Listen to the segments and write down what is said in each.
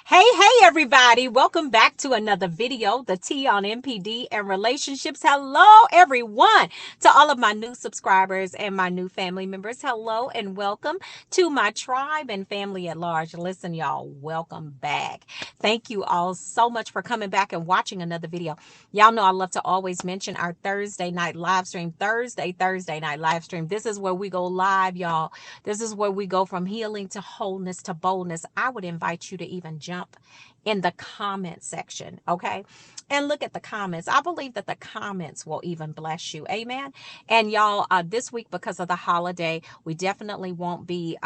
Hey, everybody. Welcome back to another video, the T on MPD and relationships. Hello, everyone. To all of my new subscribers and my new family members, hello and welcome to my tribe and family at large. Listen, y'all, welcome back. Thank you all so much for coming back and watching another video. Y'all know I love to always mention our Thursday night live stream. Thursday night live stream. This is where we go live, y'all. This is where we go from healing to wholeness to boldness. I would invite you to even jump in the comment section, okay, and look at the comments. I believe that the comments will even bless you. Amen. And y'all, this week, because of the holiday, we definitely won't be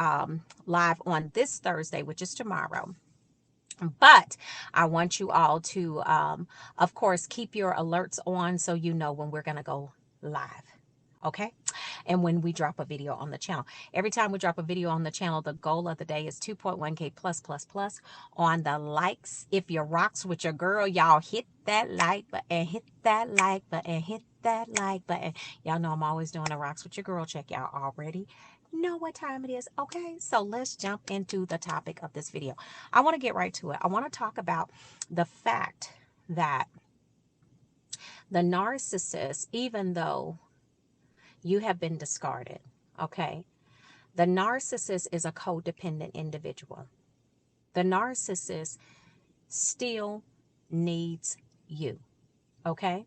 live on this Thursday, which is tomorrow. But I want you all to of course, keep your alerts on so you know when we're going to go live. Okay. And when we drop a video on the channel, every time we drop a video on the channel, the goal of the day is 2.1K plus on the likes. If you rocks with your girl, y'all hit that like button, hit that like button, hit that like button. Y'all know I'm always doing a rocks with your girl check. Y'all already know what time it is. Okay. So let's jump into the topic of this video. I want to get right to it. I want to talk about the fact that the narcissist, even though you have been discarded, okay? The narcissist is a codependent individual. The narcissist still needs you, okay?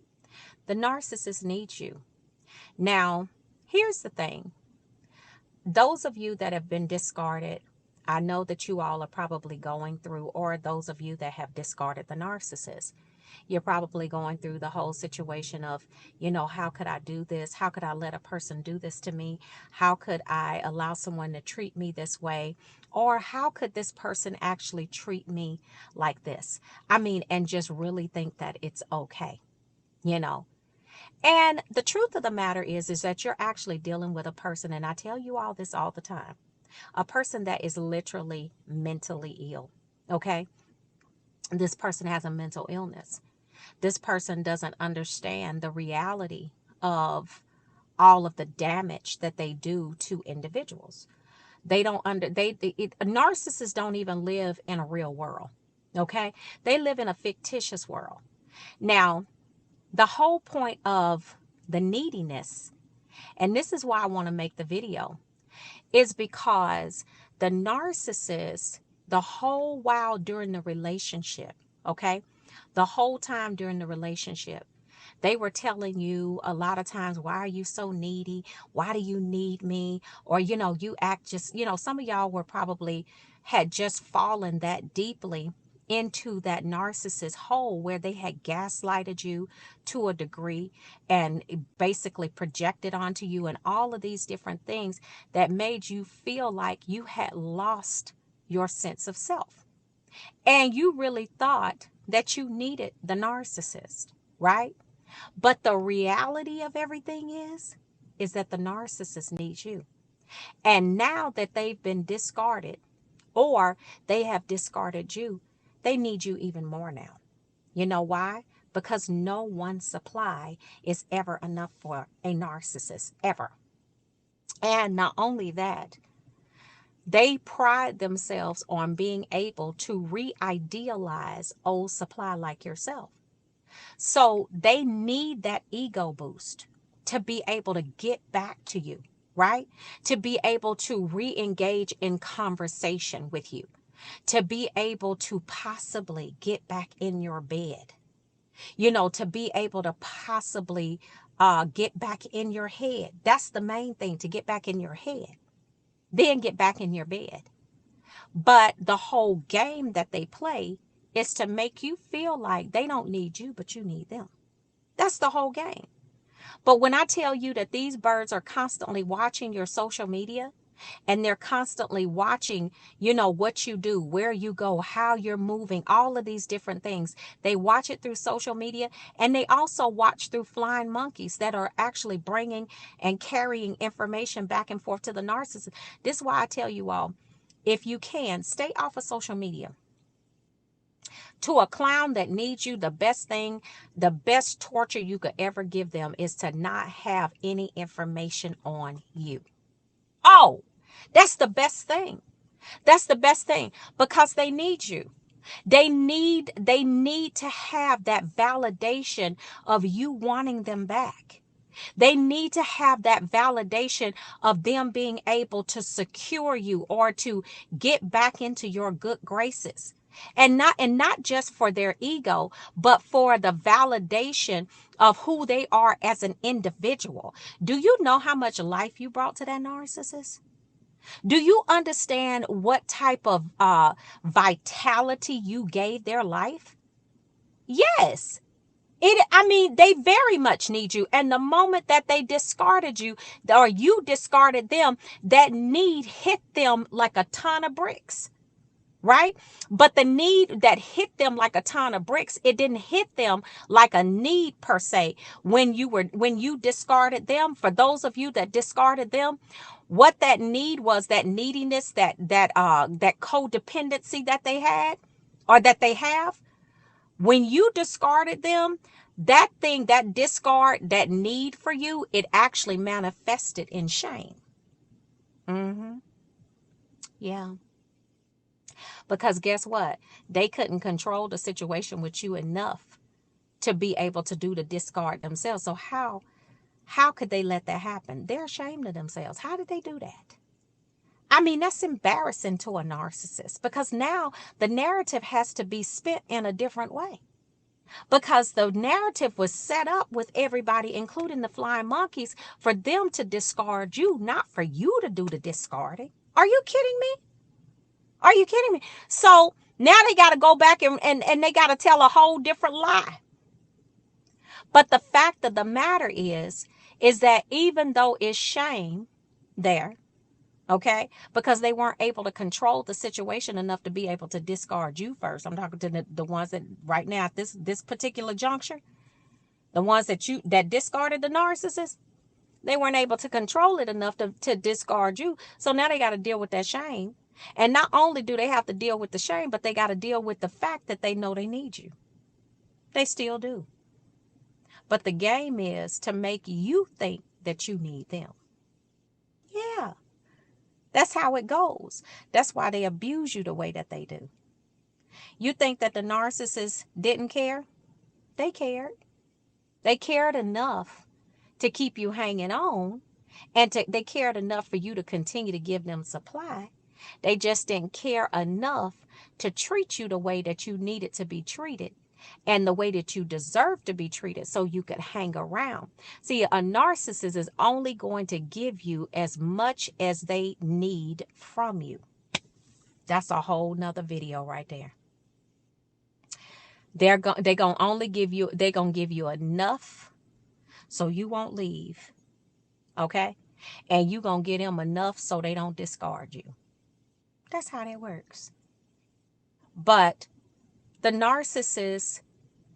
The narcissist needs you. Now, here's the thing. Those of you that have been discarded, I know that you all are probably going through, or those of you that have discarded the narcissist, you're probably going through the whole situation of, how could I do this? How could I let a person do this to me? How could I allow someone to treat me this way? Or how could this person actually treat me like this? And just really think that it's okay, And the truth of the matter is that you're actually dealing with a person, and I tell you all this all the time, a person that is literally mentally ill, okay? This person has a mental illness. This person doesn't understand the reality of all of the damage that they do to individuals. They don't narcissists don't even live in a real world. Okay? They live in a fictitious world. Now, the whole point of the neediness, and this is why I want to make the video, is because the narcissist, the whole while during the relationship, okay, the whole time during the relationship, they were telling you a lot of times, why are you so needy? Why do you need me? Or, you act just, some of y'all were probably had just fallen that deeply into that narcissist hole where they had gaslighted you to a degree and basically projected onto you and all of these different things that made you feel like you had lost your sense of self. And you really thought that you needed the narcissist, right? But the reality of everything is that the narcissist needs you. And now that they've been discarded, or they have discarded you, they need you even more now. You know why? Because no one supply is ever enough for a narcissist, ever. And not only that, they pride themselves on being able to re-idealize old supply like yourself. So they need that ego boost to be able to get back to you, right? To be able to re-engage in conversation with you, to be able to possibly get back in your bed, to be able to possibly get back in your head. That's the main thing, to get back in your head, then get back in your bed. But the whole game that they play is to make you feel like they don't need you, but you need them. That's the whole game. But when I tell you that these birds are constantly watching your social media, and they're constantly watching, what you do, where you go, how you're moving, all of these different things. They watch it through social media, and they also watch through flying monkeys that are actually bringing and carrying information back and forth to the narcissist. This is why I tell you all, if you can, stay off of social media. To a clown that needs you, the best thing, the best torture you could ever give them is to not have any information on you. Oh, that's the best thing. That's the best thing, because they need you. They need to have that validation of you wanting them back. They need to have that validation of them being able to secure you or to get back into your good graces. And not just for their ego, but for the validation of who they are as an individual. Do you know how much life you brought to that narcissist? Do you understand what type of vitality you gave their life? Yes. I mean, they very much need you. And the moment that they discarded you or you discarded them, that need hit them like a ton of bricks. Right? But the need that hit them like a ton of bricks, it didn't hit them like a need per se. When you discarded them, for those of you that discarded them, what that need was, that neediness, that codependency that they had or that they have, when you discarded them, that thing, that discard, that need for you, it actually manifested in shame. Yeah. Because guess what? They couldn't control the situation with you enough to be able to do the discard themselves. So how could they let that happen? They're ashamed of themselves. How did they do that? I mean, that's embarrassing to a narcissist, because now the narrative has to be spent in a different way. Because the narrative was set up with everybody, including the flying monkeys, for them to discard you, not for you to do the discarding. Are you kidding me? Are you kidding me? So now they got to go back and they got to tell a whole different lie. But the fact of the matter is that even though it's shame there, okay, because they weren't able to control the situation enough to be able to discard you first. I'm talking to the ones that right now at this particular juncture, the ones that discarded the narcissist, they weren't able to control it enough to discard you. So now they got to deal with that shame. And not only do they have to deal with the shame, but they got to deal with the fact that they know they need you. They still do. But the game is to make you think that you need them. Yeah. That's how it goes. That's why they abuse you the way that they do. You think that the narcissist didn't care? They cared. They cared enough to keep you hanging on, and they cared enough for you to continue to give them supply. They just didn't care enough to treat you the way that you needed to be treated and the way that you deserve to be treated so you could hang around. See, a narcissist is only going to give you as much as they need from you. That's a whole nother video right there. They're gonna only give you, they're gonna give you enough so you won't leave. Okay? And you gonna get them enough so they don't discard you. That's how that works. But the narcissist,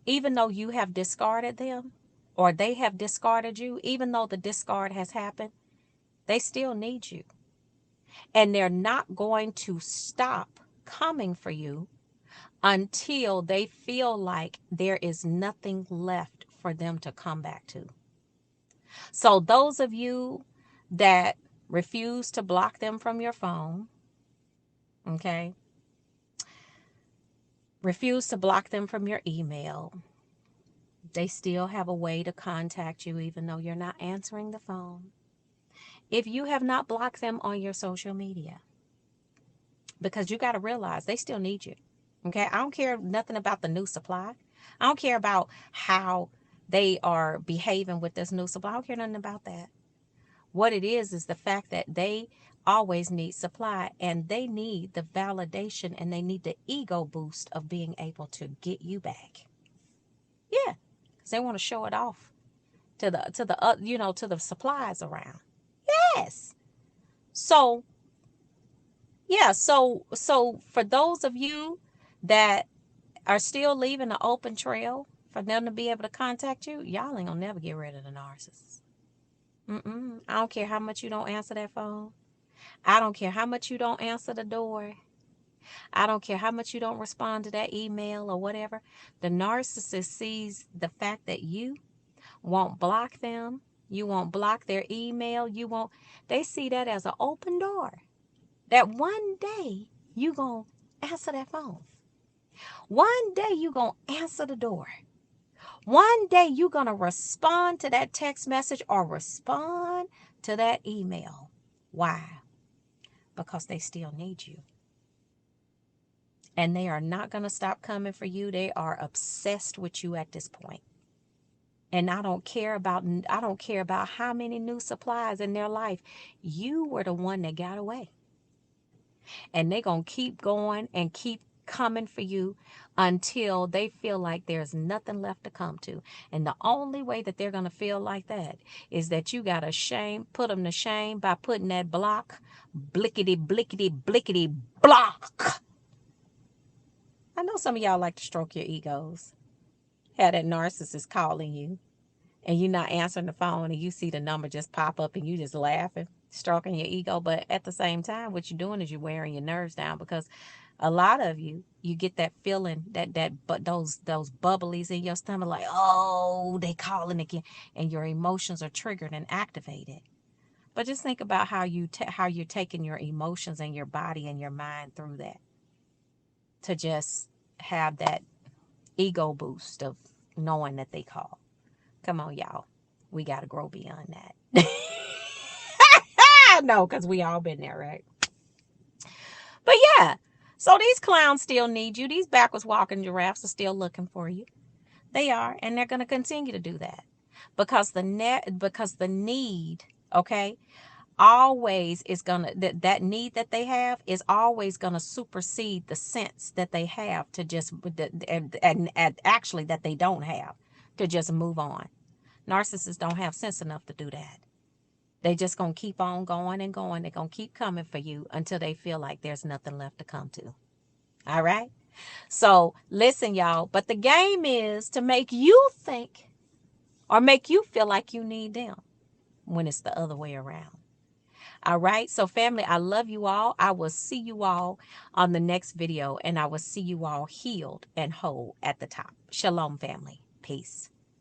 even though you have discarded them or they have discarded you, even though the discard has happened, they still need you. And they're not going to stop coming for you until they feel like there is nothing left for them to come back to. So those of you that refuse to block them from your phone, okay, refuse to block them from your email, they still have a way to contact you even though you're not answering the phone. If you have not blocked them on your social media, because you got to realize they still need you. Okay, I don't care nothing about the new supply. I don't care about how they are behaving with this new supply. I don't care nothing about that. What it is the fact that they always need supply, and they need the validation and they need the ego boost of being able to get you back. Yeah, because they want to show it off to the supplies around. Yes. So yeah, so for those of you that are still leaving an open trail for them to be able to contact you, y'all ain't gonna never get rid of the narcissist. I don't care how much you don't answer that phone. I don't care how much you don't answer the door. I don't care how much you don't respond to that email or whatever. The narcissist sees the fact that you won't block them. You won't block their email. They see that as an open door. That one day you gonna answer that phone. One day you're going to answer the door. One day you're going to respond to that text message or respond to that email. Why? Because they still need you. And they are not going to stop coming for you. They are obsessed with you at this point. And I don't care about how many new supplies in their life. You were the one that got away. And they're going to keep going and keep coming for you until they feel like there's nothing left to come to. And the only way that they're going to feel like that is that you got to put them to shame by putting that block, blickety, blickety, blickety, block. I know some of y'all like to stroke your egos. Have that narcissist calling you and you're not answering the phone and you see the number just pop up and you just laughing, stroking your ego. But at the same time, what you're doing is you're wearing your nerves down, because a lot of you get that feeling but those bubblies in your stomach, like, oh, they calling again, and your emotions are triggered and activated. But just think about how you're taking your emotions and your body and your mind through that to just have that ego boost of knowing that they call. Come on, y'all. We got to grow beyond that. No, because we all been there, right? But yeah, so these clowns still need you. These backwards walking giraffes are still looking for you. They are, and they're going to continue to do that because the need, okay, always is gonna that need that they have is always gonna supersede the sense that they have to just and actually that they don't have to just move on. Narcissists don't have sense enough to do that. They just gonna keep on going and going. They're gonna keep coming for you until they feel like there's nothing left to come to. All right. So listen, y'all. But the game is to make you think or make you feel like you need them when it's the other way around. All right. So family, I love you all. I will see you all on the next video, and I will see you all healed and whole at the top. Shalom, family. Peace.